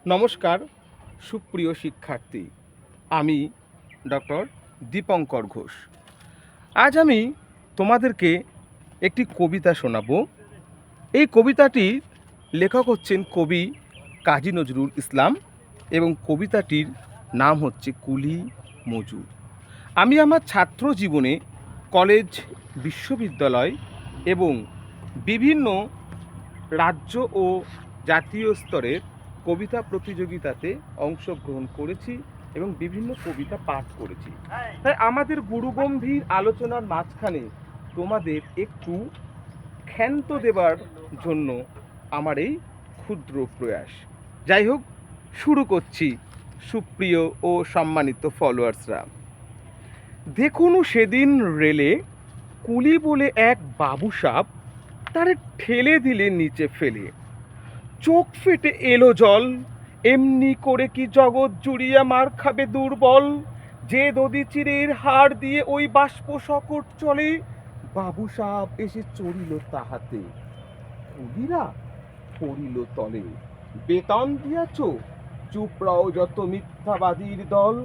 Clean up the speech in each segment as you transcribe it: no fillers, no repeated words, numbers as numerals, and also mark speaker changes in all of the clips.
Speaker 1: নমস্কার সুপ্রিয় শিক্ষার্থী, আমি ডক্টর দীপঙ্কর ঘোষ। আজ আমি তোমাদেরকে একটি কবিতা শোনাবো। এই কবিতাটির লেখক হচ্ছেন কবি কাজী নজরুল ইসলাম এবং কবিতাটির নাম হচ্ছে কুলি মজুর। আমি আমার ছাত্র জীবনে কলেজ, বিশ্ববিদ্যালয় এবং বিভিন্ন রাজ্য ও জাতীয় স্তরের কবিতা প্রতিযোগিতাতে অংশগ্রহণ করেছি এবং বিভিন্ন কবিতা পাঠ করেছি। তাই আমাদের গুরুগম্ভীর আলোচনার মাঝখানে তোমাদের একটু ক্ষান্ত দেবার জন্য আমার এই ক্ষুদ্র প্রয়াস। যাই হোক, শুরু করছি। সুপ্রিয় ও সম্মানিত ফলোয়ার্সরা, দেখুন সেদিন রেলে কুলি বলে এক বাবু সাপ তারে ঠেলে দিলে নিচে ফেলে, চোখ ফেটে এলো জল, এমনি করে কি জগৎ জুড়িয়া মার খাবে দুর্বল, যে দদিচিরের হাড় দিয়ে ওই বাষ্প সকট চলে, বাবু সাপ এসে চড়িল তাহাতে, কুলিরা পড়িল তলে। বেতন দিয়াছ, চুপ রাও যত মিথ্যাবাদীর দল,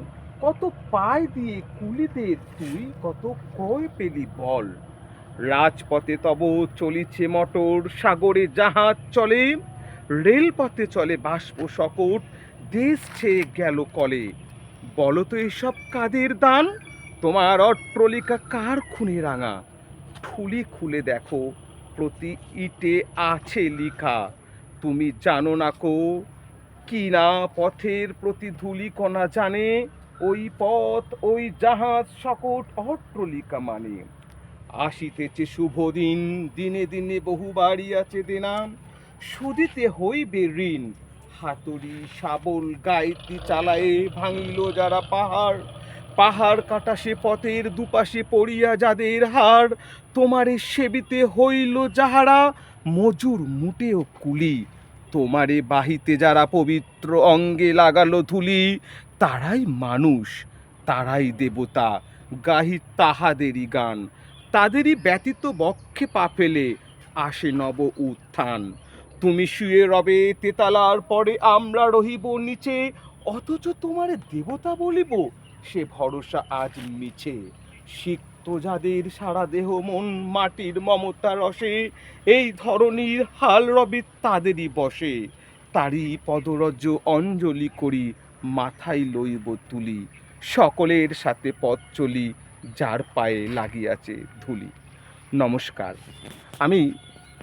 Speaker 1: কত পায় দিয়ে কুলিদের তুই, কত কয় পেলি বল। রাজপথে তব চলিছে মটর, সাগরে জাহাজ চলে, রেলপথে চলে বাষ্প সকট, দেশ ছেয়ে গেল কলে। বলো তো এসব কাদের দান, তোমার অট্টলিকা কার খুনে রাঙা, ঠুলি খুলে দেখো প্রতি ইটে আছে লিখা, তুমি জানো না কো কি না পথের প্রতি ধূলি কণা জানে, ওই পথ ওই জাহাজ সকট অট্টলিকা মানে। আসিতেছে শুভ দিন, দিনে দিনে বহু বাড়িয়াছে দেনা, শুধিতে হইবে ঋণ, হাতুড়ি শাবল গাইতি চালায়ে ভাঙিল যারা পাহাড়, পাহাড় কাটা সে পথের দুপাশে পড়িয়া যাদের হাড়, তোমারে সেবিতে হইল যাহারা মজুর মুটেও কুলি, তোমারে বাহিতে যারা পবিত্র অঙ্গে লাগালো ধুলি, তারাই মানুষ তারাই দেবতা, গাহি তাহাদেরই গান, তাদেরই ব্যতীত বক্ষে পা ফেলে আসে নব উত্থান। তুমি শুয়ে রবে তেতালার পরে আমরা রহিব নিচে, অথচ তোমারে দেবতা বলিব সে ভরসা আজ মিছে। সিক্ত যাদের সারা দেহ মন মাটির মমতা রসে, এই ধরনীর হাল রবে তাদেরই বসে, তারই পদরজ অঞ্জলি করি মাথায় লইব তুলি, সকলের সাথে পথ চলি যার পায়ে লাগিয়াছে ধুলি। নমস্কার। আমি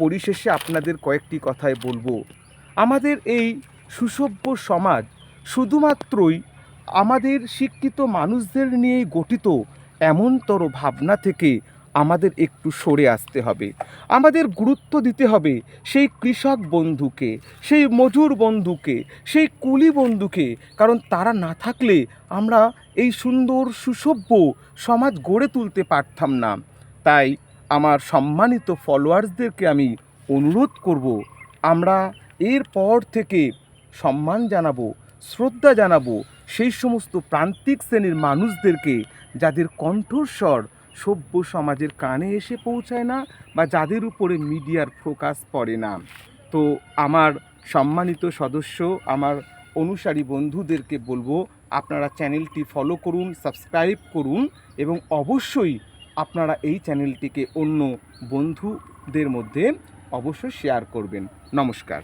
Speaker 1: পরিশেষে আপনাদের কয়েকটি কথাই বলবো। আমাদের এই সুসভ্য সমাজ শুধুমাত্রই আমাদের শিক্ষিত মানুষদের নিয়েই গঠিত, এমনতর ভাবনা থেকে আমাদের একটু সরে আসতে হবে। আমাদের গুরুত্ব দিতে হবে সেই কৃষক বন্ধুকে, সেই মজুর বন্ধুকে, সেই কুলি বন্ধুকে, কারণ তারা না থাকলে আমরা এই সুন্দর সুসভ্য সমাজ গড়ে তুলতে পারতাম না। তাই আমার সম্মানিত ফলোয়ার্সদেরকে আমি অনুরোধ করব, আমরা এরপর থেকে সম্মান জানাবো, শ্রদ্ধা জানাবো সেই সমস্ত প্রান্তিক শ্রেণীর মানুষদেরকে যাদের কণ্ঠস্বর সভ্য সমাজের কানে এসে পৌঁছায় না বা যাদের উপরে মিডিয়ার ফোকাস পড়ে না। তো আমার সম্মানিত সদস্য, আমার অনুসারী বন্ধুদেরকে বলবো, আপনারা চ্যানেলটি ফলো করুন, সাবস্ক্রাইব করুন এবং অবশ্যই আপনারা এই চ্যানেলটিকে অন্য বন্ধুদের মধ্যে অবশ্যই শেয়ার করবেন। নমস্কার।